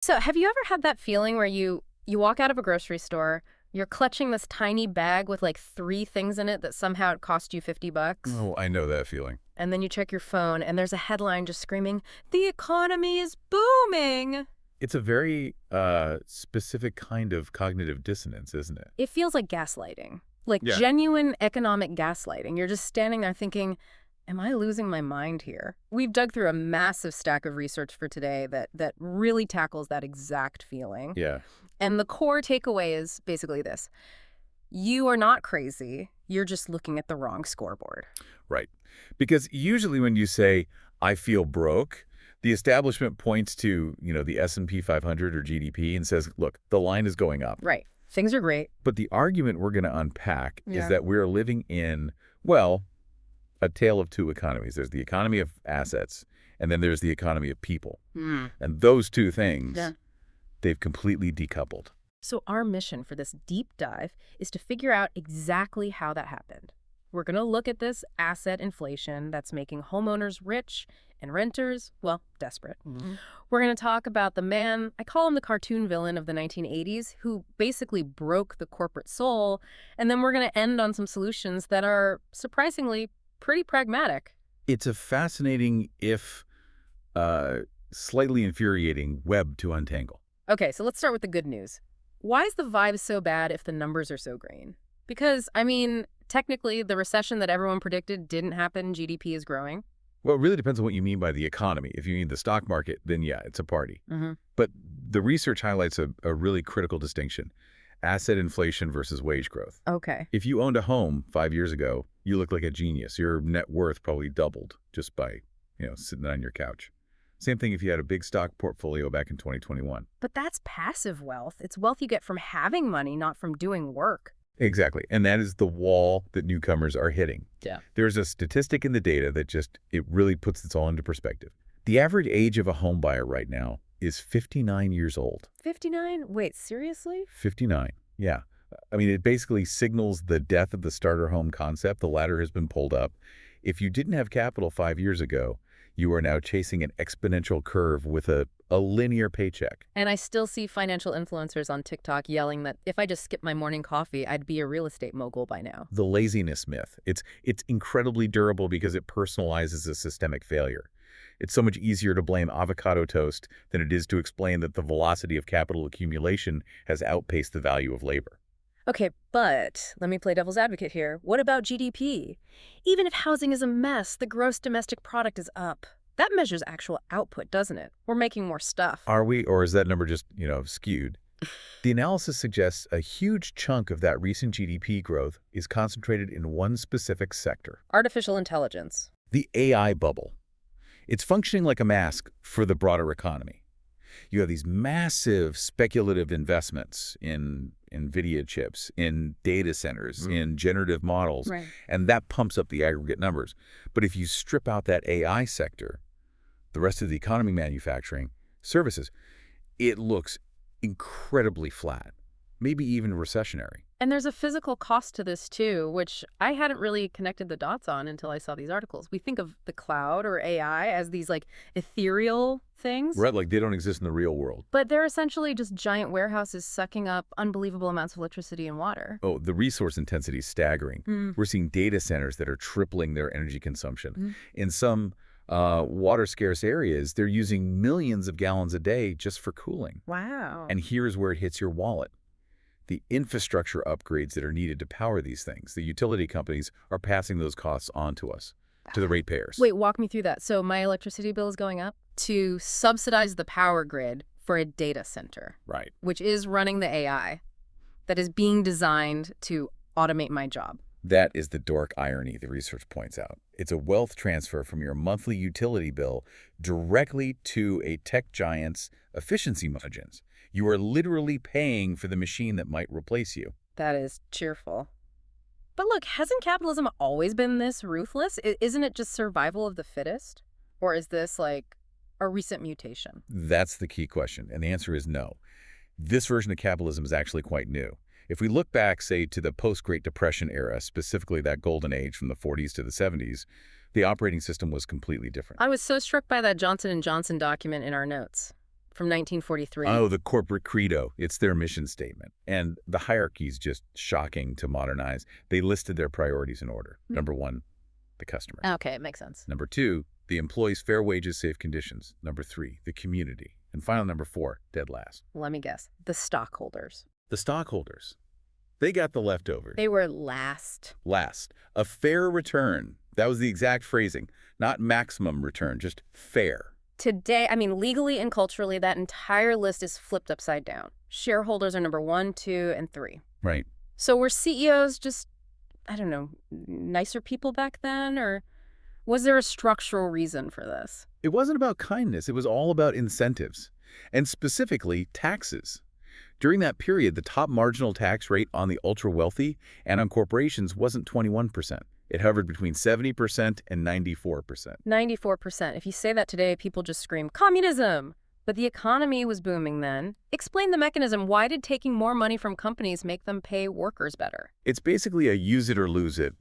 So, have you ever had that feeling where you walk out of a grocery store, you're clutching this tiny bag with like three things in it that somehow it cost you 50 bucks, Oh, I know that feeling. and then you check your phone and there's a headline just screaming, "The economy is booming." It's a very specific kind of cognitive dissonance, isn't it? It feels like gaslighting. Like Yeah. genuine economic gaslighting. You're just standing there thinking, "Am I losing my mind here?" We've dug through a massive stack of research for today that really tackles that exact feeling. Yeah, And the core takeaway is basically this. You are not crazy. You're just looking at the wrong scoreboard. right. Because usually when you say, I feel broke, the establishment points to, the S&P 500 or GDP and says, look, the line is going up. Right. Things are great. But the argument we're going to unpack is Yeah. that we're living in, well, a tale of two economies. There's the economy of assets, and then there's the economy of people. And those two things, Yeah. they've completely decoupled. So our mission for this deep dive is to figure out exactly how that happened. We're going to look at this asset inflation that's making homeowners rich and renters, well, desperate. We're going to talk about the man, I call him the cartoon villain of the 1980s, who basically broke the corporate soul. And then we're going to end on some solutions that are surprisingly pretty pragmatic. It's a fascinating, if slightly infuriating, web to untangle. Okay, so let's start with the good news. Why is the vibe so bad if the numbers are so green? Because, technically, the recession that everyone predicted didn't happen. GDP is growing. Well, it really depends on what you mean by the economy. If you mean the stock market, then yeah, it's a party. Mm-hmm. But the research highlights a really critical distinction: asset inflation versus wage growth. Okay. If you owned a home 5 years ago, you look like a genius. Your net worth probably doubled just by, sitting on your couch. Same thing if you had a big stock portfolio back in 2021. But that's passive wealth. It's wealth you get from having money, not from doing work. Exactly. And that is the wall that newcomers are hitting. Yeah. There's a statistic in the data that it really puts this all into perspective. The average age of a home buyer right now is 59 years old. 59? Wait, seriously? 59. Yeah. I mean, it basically signals the death of the starter home concept. The ladder has been pulled up. If you didn't have capital 5 years ago, you are now chasing an exponential curve with a linear paycheck. And I still see financial influencers on TikTok yelling that if I just skipped my morning coffee, I'd be a real estate mogul by now. The laziness myth. It's incredibly durable because it personalizes a systemic failure. It's so much easier to blame avocado toast than it is to explain that the velocity of capital accumulation has outpaced the value of labor. Okay, but let me play devil's advocate here. What about GDP? Even if housing is a mess, the gross domestic product is up. That measures actual output, doesn't it? We're making more stuff. Are we, or is that number just, skewed? The analysis suggests a huge chunk of that recent GDP growth is concentrated in one specific sector: Artificial intelligence. the AI bubble. It's functioning like a mask for the broader economy. You have these massive speculative investments in NVIDIA chips, in data centers, in generative models, Right. and that pumps up the aggregate numbers. But if you strip out that AI sector, the rest of the economy, manufacturing, services, it looks incredibly flat, maybe even recessionary. And there's a physical cost to this too, which I hadn't really connected the dots on until I saw these articles. We think of the cloud or AI as these like ethereal things, Right, like they don't exist in the real world. but they're essentially just giant warehouses sucking up unbelievable amounts of electricity and water. Oh, the resource intensity is staggering. Mm. We're seeing data centers that are tripling their energy consumption. Mm. In some water-scarce areas, they're using millions of gallons a day just for cooling. Wow. And here's where it hits your wallet. The infrastructure upgrades that are needed to power these things. The utility companies are passing those costs on to us, to the ratepayers. Wait, walk me through that. So my electricity bill is going up to subsidize the power grid for a data center, Right. which is running the AI that is being designed to automate my job. That is the dork irony the research points out. It's a wealth transfer from your monthly utility bill directly to a tech giant's efficiency margins. You are literally paying for the machine that might replace you. That is cheerful. But look, hasn't capitalism always been this ruthless? Isn't it just survival of the fittest? Or is this like a recent mutation? That's the key question, and the answer is no. This version of capitalism is actually quite new. If we look back, say, to the post-Great Depression era, specifically that golden age from the 40s to the 70s, the operating system was completely different. I was so struck by that Johnson & Johnson document in our notes. from 1943. Oh, the corporate credo. It's their mission statement. And the hierarchy is just shocking to modernize. They listed their priorities in order. Number one, the customer. Okay, it makes sense. Number two, the employees' fair wages, safe conditions. Number three, the community. And final number four, dead last, Let me guess. The stockholders. the stockholders. They got the leftovers. They were last. Last, a fair return. That was the exact phrasing. Not maximum return, just fair. Today, I mean, legally and culturally, that entire list is flipped upside down. Shareholders are number 1, 2, and 3. Right. So were CEOs just, I don't know, nicer people back then? Or was there a structural reason for this? It wasn't about kindness. It was all about incentives, and specifically taxes. During that period, the top marginal tax rate on the ultra-wealthy and on corporations wasn't 21%. It hovered between 70% and 94%. 94%. If you say that today, people just scream, communism! But the economy was booming then. Explain the mechanism. Why did taking more money from companies make them pay workers better? It's basically a use it or lose it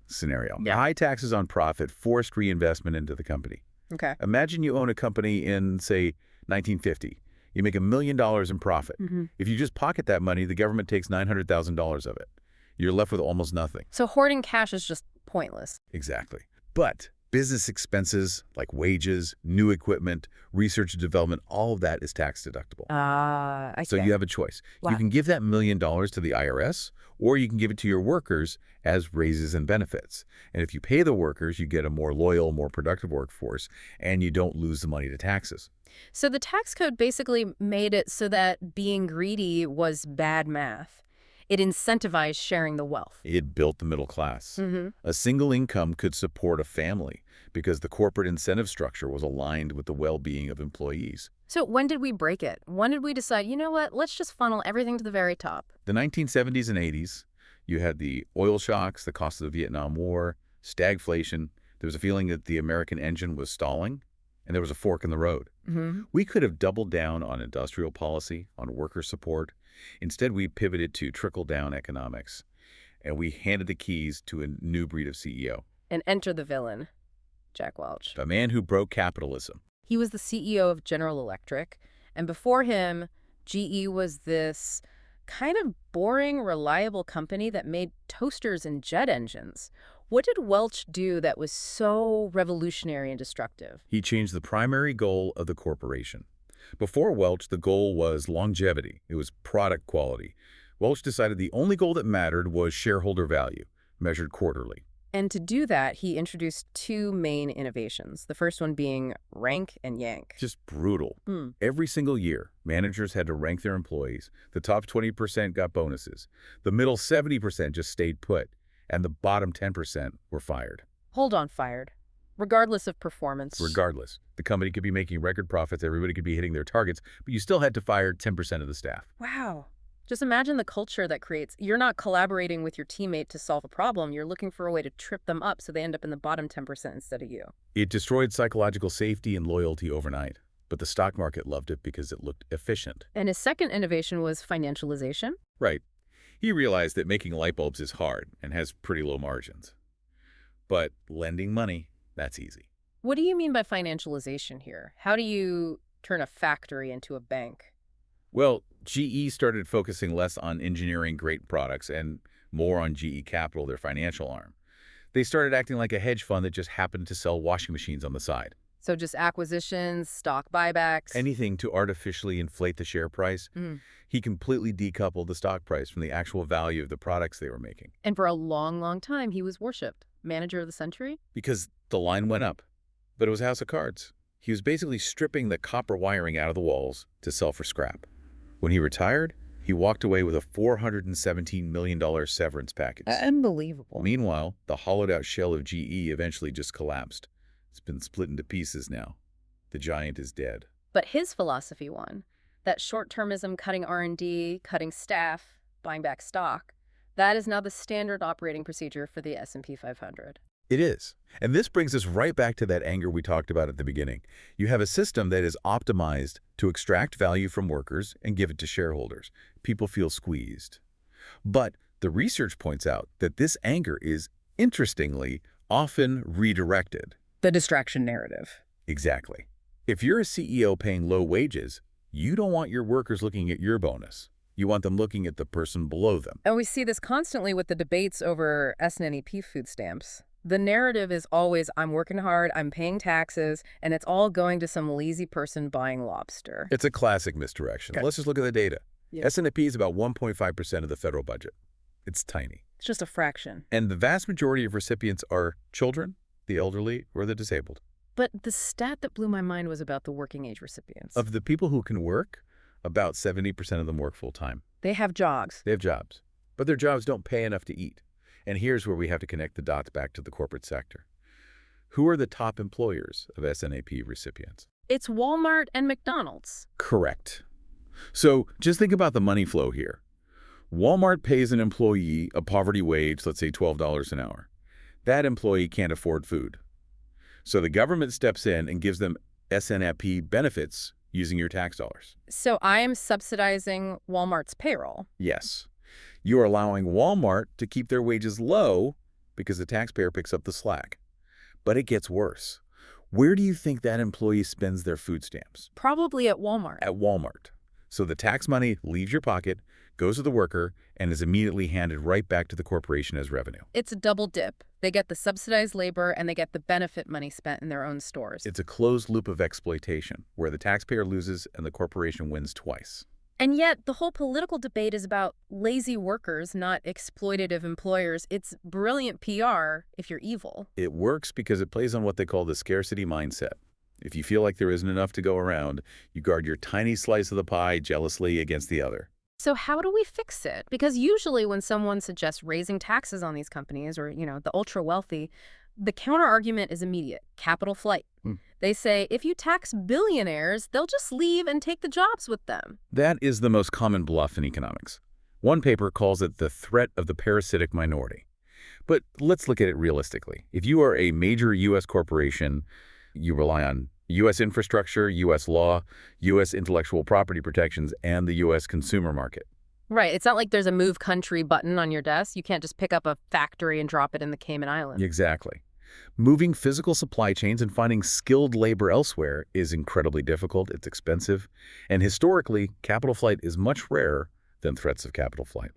scenario. Yeah. High taxes on profit forced reinvestment into the company. Okay. Imagine you own a company in, say, 1950. You make $1 million in profit. If you just pocket that money, the government takes $900,000 of it. You're left with almost nothing. So hoarding cash is just pointless. Exactly. But business expenses like wages, new equipment, research and development, all of that is tax deductible. I So you have a choice. Wow. You can give that $1 million to the IRS, or you can give it to your workers as raises and benefits. And if you pay the workers, you get a more loyal, more productive workforce, and you don't lose the money to taxes. So the tax code basically made it so that being greedy was bad math. It incentivized sharing the wealth. It built the middle class. A single income could support a family because the corporate incentive structure was aligned with the well-being of employees. So when did we break it? When did we decide, you know what, let's just funnel everything to the very top? The 1970s and 80s, you had the oil shocks, the cost of the Vietnam War, stagflation. There was a feeling that the American engine was stalling, and there was a fork in the road. We could have doubled down on industrial policy, on worker support. Instead, we pivoted to trickle-down economics, and we handed the keys to a new breed of CEO. And enter the villain, Jack Welch. A man who broke capitalism. He was the CEO of General Electric, and before him, GE was this kind of boring, reliable company that made toasters and jet engines. What did Welch do that was so revolutionary and destructive? He changed the primary goal of the corporation. Before Welch, the goal was longevity. It was product quality. Welch decided the only goal that mattered was shareholder value, measured quarterly. And to do that, he introduced 2 main innovations, the first one being rank and yank. Just brutal. Every single year, managers had to rank their employees. The top 20% got bonuses. The middle 70% just stayed put. And the bottom 10% were fired. Hold on, fired. Regardless of performance. Regardless, the company could be making record profits, everybody could be hitting their targets, but you still had to fire 10% of the staff. Wow. Just imagine the culture that creates. You're not collaborating with your teammate to solve a problem. You're looking for a way to trip them up so they end up in the bottom 10% instead of you. It destroyed psychological safety and loyalty overnight, but the stock market loved it because it looked efficient. And his second innovation was financialization. Right. He realized that making light bulbs is hard and has pretty low margins. But lending money, that's easy. What do you mean by financialization here? How do you turn a factory into a bank? Well, GE started focusing less on engineering great products and more on GE Capital, their financial arm. They started acting like a hedge fund that just happened to sell washing machines on the side. So just acquisitions, stock buybacks. Anything to artificially inflate the share price. He completely decoupled the stock price from the actual value of the products they were making. And for a long, long time, he was worshipped. Manager of the century? Because the line went up. But it was House of Cards. He was basically stripping the copper wiring out of the walls to sell for scrap. When he retired, he walked away with a $417 million severance package. Unbelievable. Meanwhile, the hollowed-out shell of GE eventually just collapsed. It's been split into pieces now. The giant is dead. But his philosophy won. That short-termism, cutting R&D, cutting staff, buying back stock, that is now the standard operating procedure for the S&P 500. It is. And this brings us right back to that anger we talked about at the beginning. You have a system that is optimized to extract value from workers and give it to shareholders. People feel squeezed. But the research points out that this anger is, interestingly, often redirected. The distraction narrative. Exactly. If you're a CEO paying low wages, You don't want your workers looking at your bonus. You want them looking at the person below them. And we see this constantly with the debates over SNNEP food stamps. The narrative is always, I'm working hard, I'm paying taxes, and it's all going to some lazy person buying lobster. It's a classic misdirection. Okay. Let's just look at the data. Yeah. SNAP is about 1.5% of the federal budget. It's tiny. It's just a fraction. And the vast majority of recipients are children, the elderly, or the disabled. But the stat that blew my mind was about the working age recipients. Of the people who can work, about 70% of them work full-time. They have jobs. They have jobs, but their jobs don't pay enough to eat. And here's where we have to connect the dots back to the corporate sector. Who are the top employers of SNAP recipients? It's Walmart and McDonald's. Correct. So just think about the money flow here. Walmart pays an employee a poverty wage, let's say $12 an hour. That employee can't afford food. So the government steps in and gives them SNAP benefits using your tax dollars. So I am subsidizing Walmart's payroll. Yes. You are allowing Walmart to keep their wages low because the taxpayer picks up the slack. But it gets worse. Where do you think that employee spends their food stamps? Probably at Walmart. At Walmart. So the tax money leaves your pocket, goes to the worker, and is immediately handed right back to the corporation as revenue. It's a double dip. They get the subsidized labor and they get the benefit money spent in their own stores. It's a closed loop of exploitation, where the taxpayer loses and the corporation wins twice. And yet, the whole political debate is about lazy workers, not exploitative employers. It's brilliant PR if you're evil. It works because it plays on what they call the scarcity mindset. If you feel like there isn't enough to go around, you guard your tiny slice of the pie jealously against the other. So how do we fix it? Because usually when someone suggests raising taxes on these companies or, the ultra-wealthy, the counter-argument is immediate: capital flight. They say, if you tax billionaires, they'll just leave and take the jobs with them. That is the most common bluff in economics. One paper calls it the threat of the parasitic minority. But let's look at it realistically. If you are a major U.S. corporation, you rely on U.S. infrastructure, U.S. law, U.S. intellectual property protections, and the U.S. consumer market. Right. It's not like there's a move country button on your desk. You can't just pick up a factory and drop it in the Cayman Islands. Exactly. Moving physical supply chains and finding skilled labor elsewhere is incredibly difficult, it's expensive, and historically, capital flight is much rarer than threats of capital flight.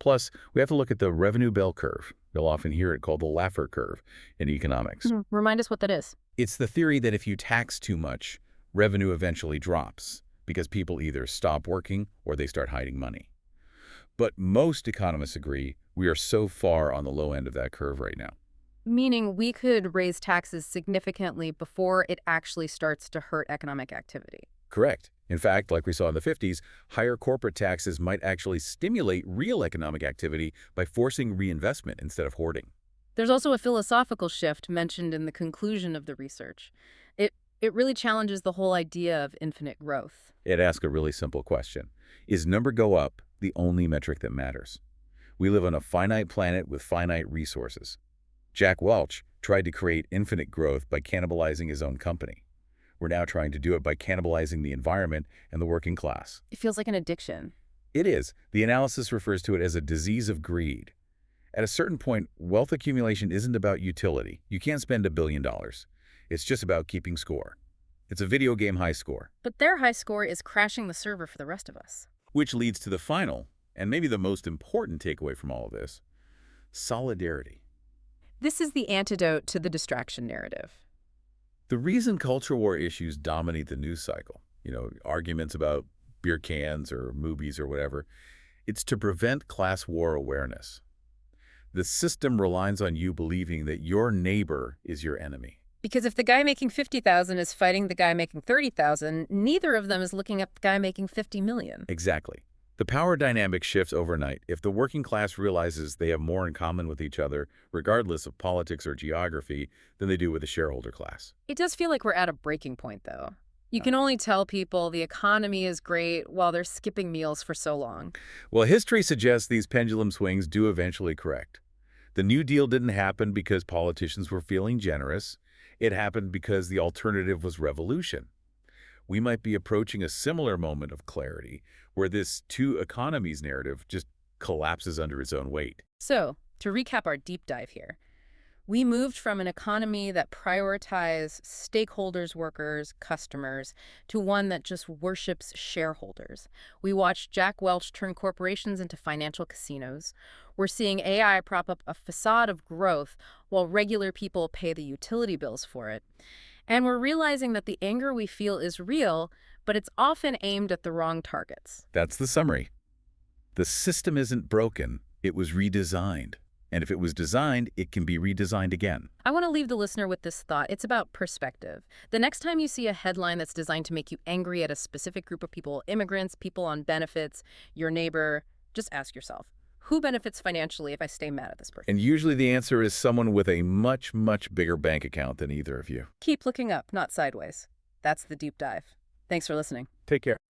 Plus, we have to look at the revenue bell curve. You'll often hear it called the Laffer curve in economics. Remind us what that is. It's the theory that if you tax too much, revenue eventually drops because people either stop working or they start hiding money. But most economists agree we are so far on the low end of that curve right now. Meaning we could raise taxes significantly before it actually starts to hurt economic activity. Correct. In fact, like we saw in the 50s, higher corporate taxes might actually stimulate real economic activity by forcing reinvestment instead of hoarding. There's also a philosophical shift mentioned in the conclusion of the research. It really challenges the whole idea of infinite growth. It asks a really simple question. Is number go up the only metric that matters? We live on a finite planet with finite resources. Jack Welch tried to create infinite growth by cannibalizing his own company. We're now trying to do it by cannibalizing the environment and the working class. It feels like an addiction. It is. The analysis refers to it as a disease of greed. At a certain point, wealth accumulation isn't about utility. You can't spend $1 billion. It's just about keeping score. It's a video game high score. But their high score is crashing the server for the rest of us. Which leads to the final, and maybe the most important takeaway from all of this: solidarity. This is the antidote to the distraction narrative. The reason culture war issues dominate the news cycle, arguments about beer cans or movies or whatever, it's to prevent class war awareness. The system relies on you believing that your neighbor is your enemy. Because if the guy making $50,000 is fighting the guy making $30,000, neither of them is looking at the guy making $50 million. Exactly. The power dynamic shifts overnight if the working class realizes they have more in common with each other, regardless of politics or geography, than they do with the shareholder class. It does feel like we're at a breaking point, though. You can only tell people the economy is great while they're skipping meals for so long. Well, history suggests these pendulum swings do eventually correct. The New Deal didn't happen because politicians were feeling generous. It happened because the alternative was revolution. We might be approaching a similar moment of clarity where this two economies narrative just collapses under its own weight. So, to recap our deep dive here, We moved from an economy that prioritized stakeholders, workers, customers, to one that just worships shareholders. We watched Jack Welch turn corporations into financial casinos. We're seeing AI prop up a facade of growth while regular people pay the utility bills for it. And we're realizing that the anger we feel is real, but it's often aimed at the wrong targets. That's the summary. The system isn't broken, it was redesigned. And if it was designed, it can be redesigned again. I want to leave the listener with this thought. It's about perspective. The next time you see a headline that's designed to make you angry at a specific group of people, immigrants, people on benefits, your neighbor, just ask yourself, who benefits financially if I stay mad at this person? And usually the answer is someone with a much, much bigger bank account than either of you. Keep looking up, not sideways. That's the deep dive. Thanks for listening. Take care.